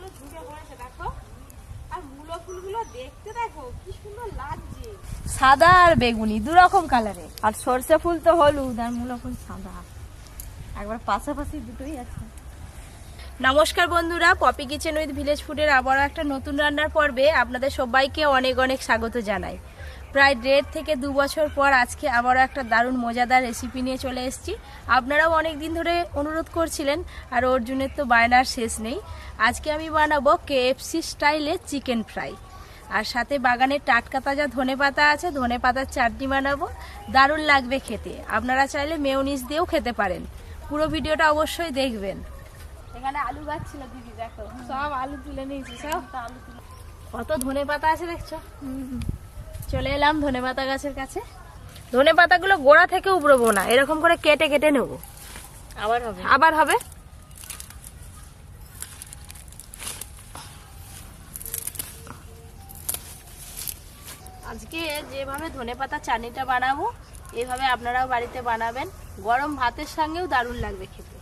ফুলগুলো ঝুঁকে পড়েছে দেখো, আর মূলো ফুলগুলো দেখতে দেখো কি সুন্দর লাগছে, সাদা আর বেগুনি দু রকম কালারে। আর সরষে ফুল তো হলুদ আর মূলো ফুল সাদা, একবার পাশাপাশি দুটোই আছে। নমস্কার বন্ধুরা, পপি কিচেন উইথ ভিলেজ ফুডের আবারও একটা নতুন রান্নার পর্বে আপনাদের সবাইকে অনেক অনেক স্বাগত জানাই। প্রায় 1.5 থেকে 2 বছর পর আজকে আবারও একটা দারুণ মজাদার রেসিপি নিয়ে চলে এসেছি। আপনারাও অনেক দিন ধরে অনুরোধ করছিলেন, আর অর্জুনের তো বায়নার শেষ নেই। আজকে আমি বানাবো KFC স্টাইলে চিকেন ফ্রাই, আর সাথে বাগানের টাটকা তাজা ধনেপাতা আছে, ধনেপাতার চাটনি বানাবো, দারুণ লাগবে খেতে। আপনারা চাইলে মেয়োনিজ দিয়েও খেতে পারেন। পুরো ভিডিওটা অবশ্যই দেখবেন। এখানে আলু গাছ ছিল দিদি, দেখো সব আলু তুলে নিয়েছি, সব আলু তুলে। কত ধনেপাতা আছে দেখছো। চলে এলাম ধনেপাতা গাছের কাছে। ধনেপাতাগুলো গোড়া থেকে উপড়বো না, এরকম করে কেটে কেটে নেব। আবার হবে। আজকে যেভাবে ধনেপাতা চাটনিটা বানাবো, এইভাবে আপনারাও বাড়িতে বানাবেন। গরম ভাতের সঙ্গেও দারুণ লাগবে খেতে।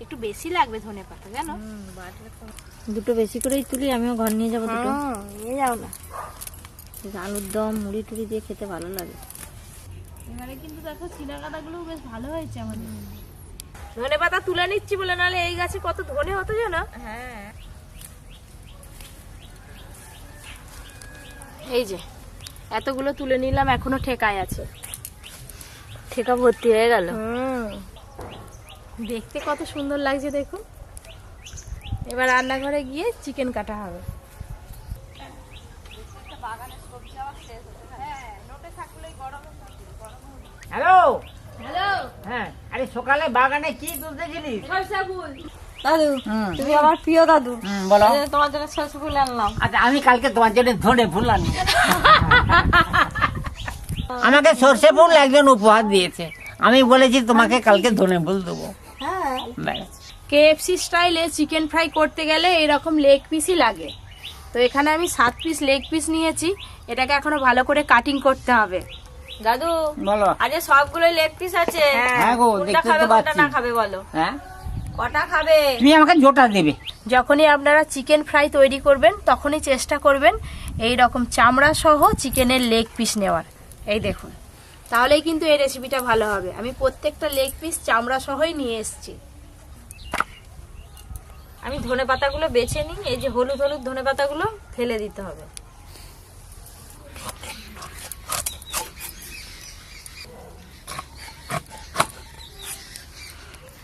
একটু বেশি লাগবে ধনেপাতা, জানো, দুটো বেশি করেই তুলি, আমিও ঘর নিয়ে যাবো দুটো। নিয়ে যাও না। আলুর দম মুড়ি টুড়ি দিয়ে খেতে ভালো লাগে। এখানে কিন্তু দেখো চিনাকাটা গুলো বেশ ভালো হয়েছে আমাদের। ধনেপাতা তুলে নিচ্ছি বলে, নাহলে এই গাছে কত ধনে হতো জানো। হ্যাঁ, এই যে এতগুলো তুলে নিলাম, এখনো ঠেকায় আছে। ঠেকা ভর্তি হয়ে গেল। দেখতে কত সুন্দর লাগছে দেখুন। এবার রান্নাঘরে গিয়ে চিকেন কাটা হবে। হ্যালো হ্যালো, হ্যাঁ, আরে সকালে বাগানে কি তুলতে গেলি? সরষে ফুল। দাদু, তুমি আমার প্রিয় দাদু। বলো। এই যে তোমার জন্য সরষে ফুল আনলাম। আচ্ছা, আমি কালকে তোমার জন্য ধনে ফুল আনি। আমাকে সর্ষে ফুল একজন উপহার দিয়েছে, আমি বলেছি তোমাকে কালকে ধনে ফুল দেবো। হ্যাঁ, ব্যাস। KFC স্টাইলে চিকেন ফ্রাই করতে গেলে এরকম লেগ পিসই লাগে। তো এখানে আমি 7 পিস লেগ পিস নিয়েছি। এটাকে এখনো ভালো করে কাটিং করতে হবে। দাদু বলো। আজ সবগুলো লেগ পিস আছে। হ্যাঁ গো, কোনটা দেখতে খাবে তো কোনটা পাচ্ছি। না খাবে বলো। হ্যাঁ, কটা খাবে? তুমি আমাকে জোটা দেবে। যখনই আপনারা চিকেন ফ্রাই তৈরি করবেন, তখনই চেষ্টা করবেন এই রকম চামড়া সহ চিকেনের লেগ পিস নেওয়ার। এই দেখুন, তাহলেই কিন্তু এই রেসিপিটা ভালো হবে। আমি প্রত্যেকটা লেগ পিস চামড়া সহই নিয়ে এসেছি। আমি ধনে পাতাগুলো বেছে নিই। এই যে হলুদ হলুদ ধনে পাতাগুলো ফেলে দিতে হবে।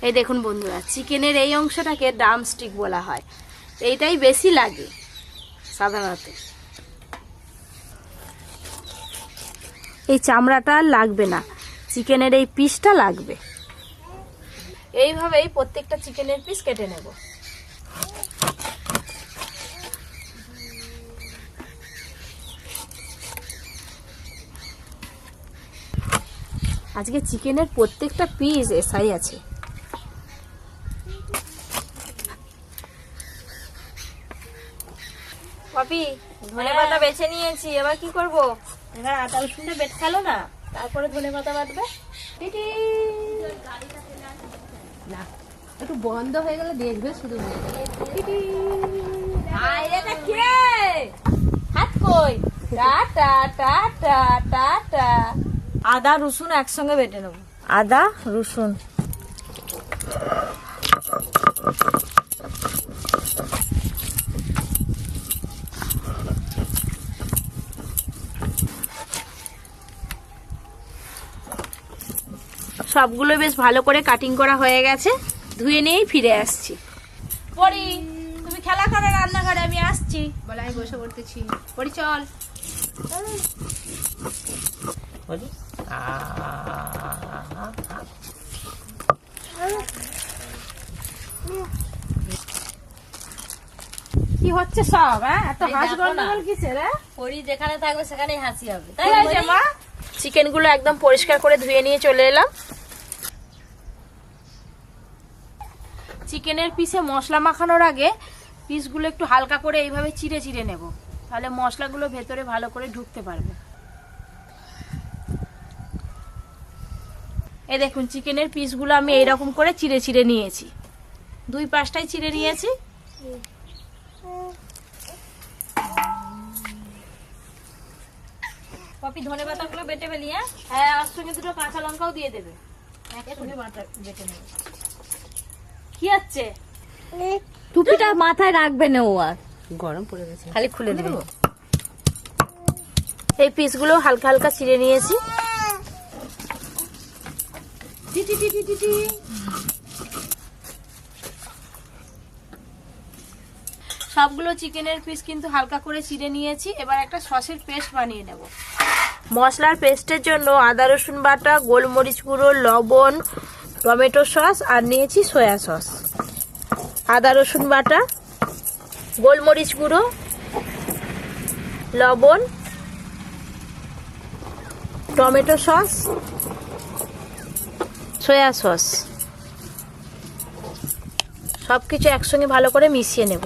এই দেখুন বন্ধুরা, চিকেনের এই অংশটাকে ড্রাম স্টিক বলা হয়। এইটাই বেশি লাগে সাধারণত। এই চামড়াটা আর লাগবে না, চিকেনের এই পিসটা লাগবে। এইভাবেই প্রত্যেকটা চিকেনের পিস কেটে নেব। আজকে চিকেনের প্রত্যেকটা পিস এসআই আছে। পপি, ধনে পাতা বেছে নিয়েছি, এবার কি করব? এবার আদা রসুনটা বেট খেলো না, তারপরে ধনে পাতা বাটবে। না, একটু বন্ধ হয়ে গেলে দেখবে শুধু। হাত কই, টাটা টাটা টাটা। আদা রসুন একসঙ্গে বেটে নেব। আদা রসুন সবগুলো বেশ ভালো করে কাটিং করা হয়ে গেছে। ধুয়ে নিয়েই ফিরে আসছি। পরি, তুমি খেলা করো রান্নাঘরে, আমি আসছি। বলে আমি বসে পড়তেছি। পরি চল। কি হচ্ছে সব? হ্যাঁ, এত হাঁস গন্ডগোল কিসের? পরি যেখানে থাকবে সেখানেই হাসি হবে, তাই হয়েছে মা। চিকেন গুলো একদম পরিষ্কার করে ধুয়ে নিয়ে চলে এলাম। চিকেনের পিসে মশলা মাখানোর আগে পিসগুলো একটু হালকা করে এইভাবে চিড়ে চিড়ে নেব, তাহলে মশলাগুলো ভেতরে ভালো করে ঢুকতে পারবে। এই দেখুন, চিকেনের পিসগুলো আমি এইরকম করে চিড়ে চিড়ে নিয়েছি। দুই পাশটাই চিড়ে নিয়েছি। পপি ধনে পাতাগুলো বেটে ফেলি। হ্যাঁ, আর সঙ্গে দুটো কাঁচা লঙ্কাও দিয়ে দেবে। একসঙ্গে বেটে নেব। কি হচ্ছে? টুপিটা মাথায় রাখবে না ও, আর গরম পড়ে গেছে, খালি খুলে দেবে। এই পিসগুলো হালকা হালকা চিড়ে নিয়েছি। সবগুলো চিকেনের পিস কিন্তু হালকা করে চিড়ে নিয়েছি। এবার একটা সসের পেস্ট বানিয়ে নেব। মশলার পেস্টের জন্য আদা রসুন বাটা, গোলমরিচ গুঁড়ো, লবণ, টমেটো সস আর নিয়েছি সয়া সস। আদা রসুন বাটা, গোলমরিচ গুঁড়ো, লবণ, টমেটো সস, সয়া সস সবকিছু একসঙ্গে ভালো করে মিশিয়ে নেব।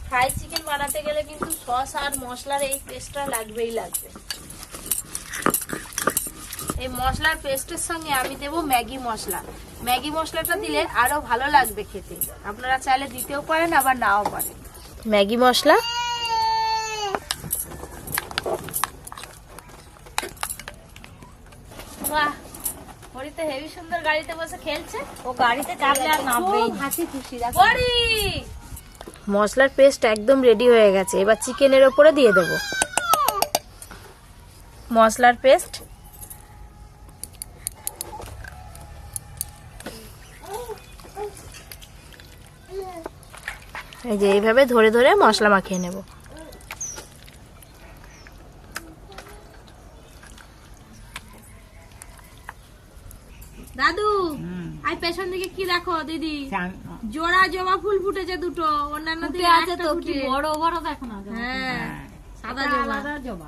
ফ্রাই চিকেন বানাতে গেলে কিন্তু সস আর মশলার এই পেস্টটা লাগবেই লাগবে। এই মশলার পেস্টের সঙ্গে আমি দেব ম্যাগি মশলা। ম্যাগি মশলাটা দিলে আরো ভালো লাগবে খেতে। আপনারা চাইলে দিতেও পারেন, আবার নাও পারেন। ম্যাগি মশলা, বাহ, হরিতে হেভি সুন্দর গাড়িতে বসে খেলছে। ও গাড়িতে চাপলে আর নামবেই না। হাসি খুশি হরি। মশলার পেস্ট একদম রেডি হয়ে গেছে। এবার চিকেনের ওপরে দিয়ে দেব মশলার পেস্ট। এই যে এইভাবে ধরে ধরে মশলা মাখিয়ে নেব। দাদু, আই পেছন দিকে কি দেখো দিদি? জোড়া জবা ফুল ফুটেছে দুটো, অন্যান্য দিকে আছে তো কি বড় বড় দেখো না। হ্যাঁ, সাদা জবা।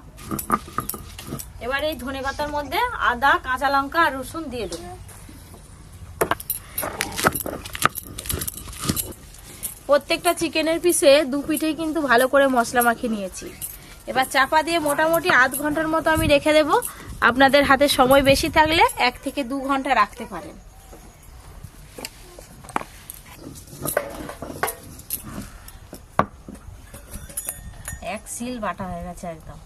এবার এই ধনে পাতার মধ্যে আদা, কাঁচা লঙ্কা আর রসুন দিয়ে দেবো। প্রত্যেকটা চিকেনের পিসে দু পিঠেই কিন্তু ভালো করে মশলা মাখিয়ে নিয়েছি। এবার চাপা দিয়ে মোটামুটি আধ ঘন্টার মতো আমি রেখে দেব। আপনাদের হাতে সময় বেশি থাকলে 1 থেকে 2 ঘন্টা রাখতে পারেন। এক সিল বাটা হয়ে গেছে একদম।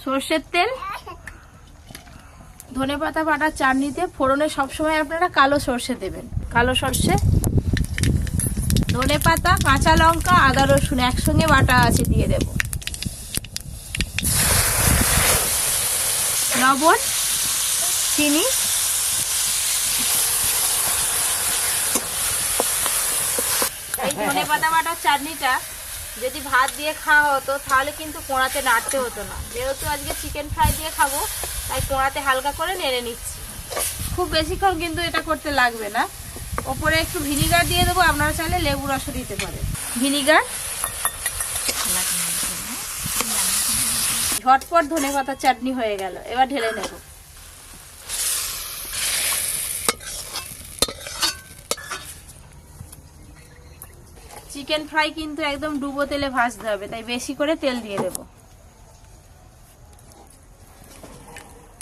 সর্ষের তেল, ধনেপাতা বাটার চাটনিতে ফোড়নে সবসময় আপনারা কালো সর্ষে দেবেন। কালো সর্ষে, ধনেপাতা, কাঁচা লঙ্কা, আদা রসুন একসঙ্গে বাটা আছে দিয়ে দেব। লবণ, চিনি, এই ধনেপাতা বাটার চাটনিটা যদি ভাত দিয়ে খাওয়া হতো তাহলে কিন্তু কোড়াতে নাড়তে হতো না। যেহেতু আজকে চিকেন ফ্রাই দিয়ে খাবো, তাই কোড়াতে হালকা করে নেড়ে নিচ্ছি। খুব বেশিক্ষণ কিন্তু এটা করতে লাগবে না। ওপরে একটু ভিনিগার দিয়ে দেবো, আপনারা চাইলে লেবু রসও দিতে পারেন। ভিনিগার, ঝটপট ধনেপাতার চাটনি হয়ে গেল। এবার ঢেলে নেব। চিকেন ফ্রাই কিন্তু একদম ডুবো তেলে ভাজতে হবে, তাই বেশি করে তেল দিয়ে দেব।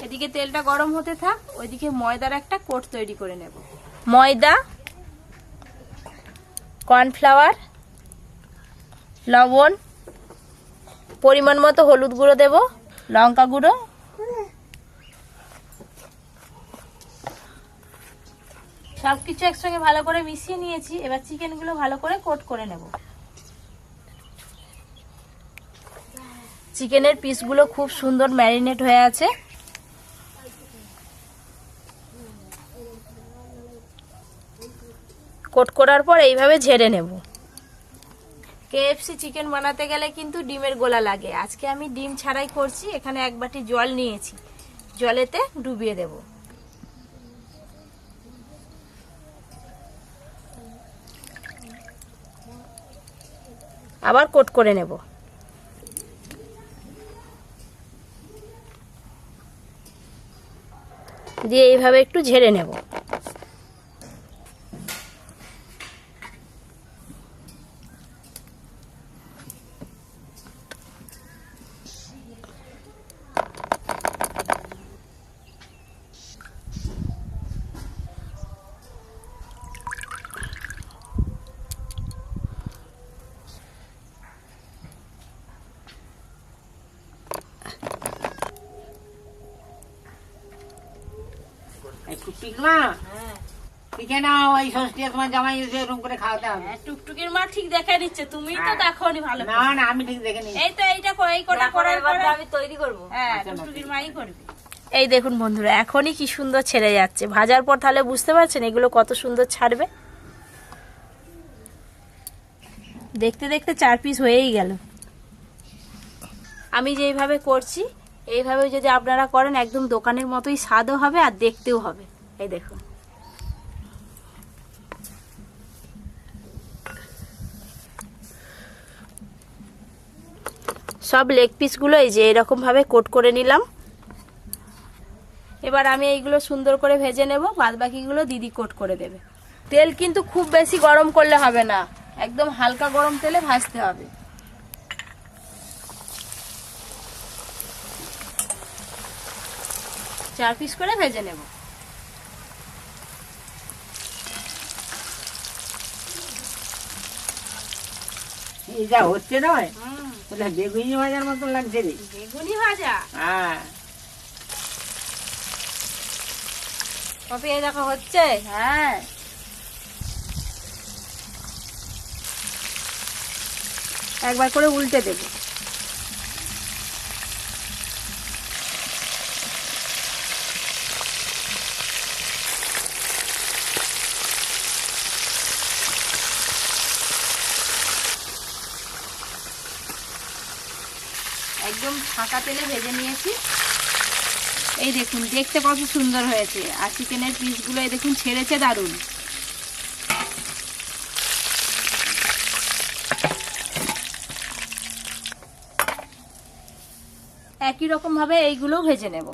এদিকে তেলটা গরম হতে থাক, ওইদিকে ময়দার একটা কোট তৈরি করে নেব। ময়দা, কর্নফ্লাওয়ার, লবণ, পরিমাণ মতো হলুদ গুঁড়ো দেব, লঙ্কা গুঁড়ো, সবকিছু একসঙ্গে ভালো করে মিশিয়ে নিয়েছি। এবার চিকেনগুলো ভালো করে কোট করে নেব। চিকেনের পিসগুলো খুব সুন্দর ম্যারিনেট হয়ে আছে। কোট করার পর এইভাবে ঝেড়ে নেব। KFC চিকেন বানাতে গেলে কিন্তু ডিমের গোলা লাগে। আজকে আমি ডিম ছাড়াই করছি। এখানে 1 বাটি জল নিয়েছি, জলেতে ডুবিয়ে দেব। আবার কোট করে নেব। দিয়ে এইভাবে একটু ঝেড়ে নেব। একটু শিখলা শিখে নাও, এই ষষ্ঠী তোমার জামাই এসে এরকম করে খাওয়াতে হবে। টুকটুকির মা ঠিক দেখে নিচ্ছে, তুমি তো দেখোনি ভালো না না আমি ঠিক দেখে নিই। এই তো এইটা এই কোটা করার পরে আমি তৈরি করবো। হ্যাঁ টুকটুকির মাই করবে। এই দেখুন বন্ধুরা, এখনই কি সুন্দর ছেড়ে যাচ্ছে। ভাজার পর তাহলে বুঝতে পারছেন এগুলো কত সুন্দর ছাড়বে। দেখতে দেখতে 4 পিস হয়েই গেল। আমি যেইভাবে করছি এইভাবে যদি আপনারা করেন একদম দোকানের মতোই স্বাদও হবে আর দেখতেও হবে। এই দেখুন সব লেগ পিসগুলো এই যে এরকম ভাবে কোট করে নিলাম। এবার আমি এইগুলো সুন্দর করে ভেজে নেব, বাদ বাকিগুলো দিদি কোট করে দেবে। তেল কিন্তু খুব বেশি গরম করলে হবে না, একদম হালকা গরম তেলে ভাজতে হবে। চার পিস করে ভেজে নেব। এই যা হচ্ছে নয়, ওটা বেগুনি ভাজার মতো লাগছে রে। বেগুনি ভাজা? হ্যাঁ কপি এই দেখো হচ্ছে। হ্যাঁ একবার করে উল্টে দেব। একদম ফাঁকা তেলে ভেজে নিয়েছি। এই দেখুন দেখতে কত সুন্দর হয়েছে, আর চিকেনের পিসগুলো এই দেখুন ছেড়েছে দারুণ। একই রকম ভাবে এইগুলো ভেজে নেব।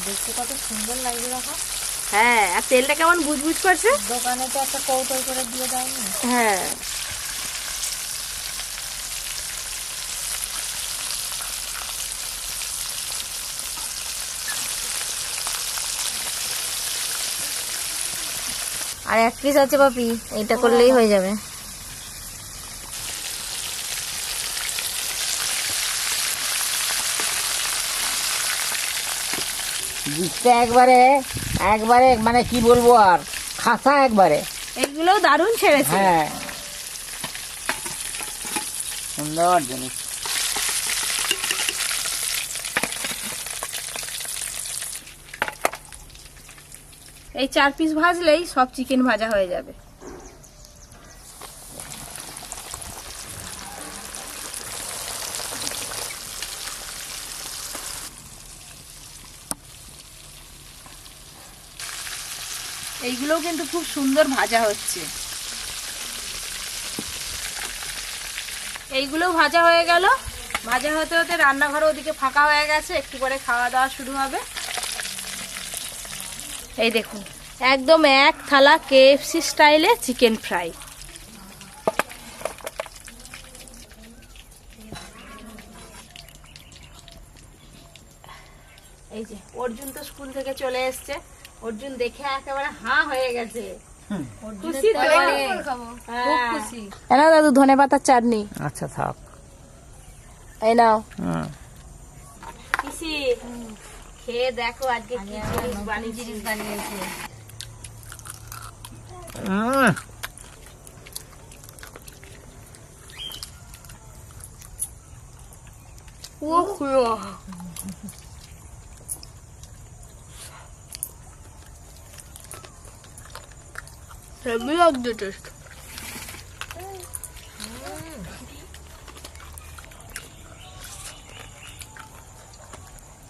দেখতে কত সুন্দর লাগছে দেখো। হ্যাঁ আর তেলটা কেমন বুজবুজ করছে। দোকানে তো একটা কৌটো করে দিয়ে দেয়নি। হ্যাঁ আর 1 পিস আছে পাপি, এইটা করলেই হয়ে যাবে। জিতটা একবারে একবারে মানে কি বলবো আর, খাসা একবারে। এইগুলো দারুণ ছেড়েছে। হ্যাঁ সুন্দর জিনিস। এই 4 পিস ভাজলেই সব চিকেন ভাজা হয়ে যাবে। এইগুলোও কিন্তু খুব সুন্দর ভাজা হচ্ছে। এইগুলো ভাজা হয়ে গেল। ভাজা হতে হতে রান্নাঘর ওদিকে ফাঁকা হয়ে গেছে, একটু পরে খাওয়া দাওয়া শুরু হবে। এই দেখুন একদম 1 থালা KFC স্টাইলে চিকেন ফ্রাই। এই যে অর্জুন তো স্কুল থেকে চলে এসেছে, অর্জুন দেখে একেবারে হাঁ হয়ে গেছে। খুশি তো? খুব খুশি। এনাও দাদু ধনেপাতার চাটনি। আচ্ছা থাক। এই নাও হুম। পিসি খেয়ে দেখো আজকে কি জিনিস বানিয়েছে। ও খুলো হেভি লাগছে টেস্ট।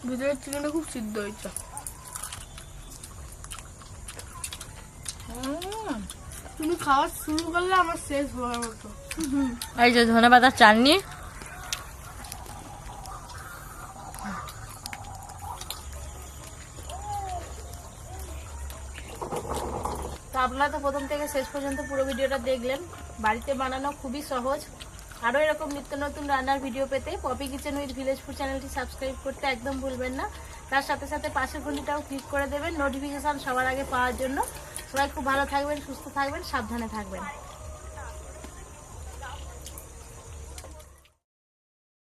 ভিতরের চিকেনটা খুব সিদ্ধ হয়েছে। তুমি খাওয়া শুরু করলে আমার শেষ হওয়ার মতো। এই যে ধনেপাতার চাটনি। তো আপনারা তো প্রথম থেকে শেষ পর্যন্ত পুরো ভিডিওটা দেখলেন। বাড়িতে বানানো খুবই সহজ, আরও এরকম নিত্য নতুন রান্নার ভিডিও পেতে Poppy Kitchen with Village Food চ্যানেলটি সাবস্ক্রাইব করতে একদম ভুলবেন না। তার সাথে সাথে পাশের ঘন্টিটাও ক্লিক করে দেবেন নোটিফিকেশন সবার আগে পাওয়ার জন্য। সবাই খুব ভালো থাকবেন, সুস্থ থাকবেন, সাবধানে থাকবেন।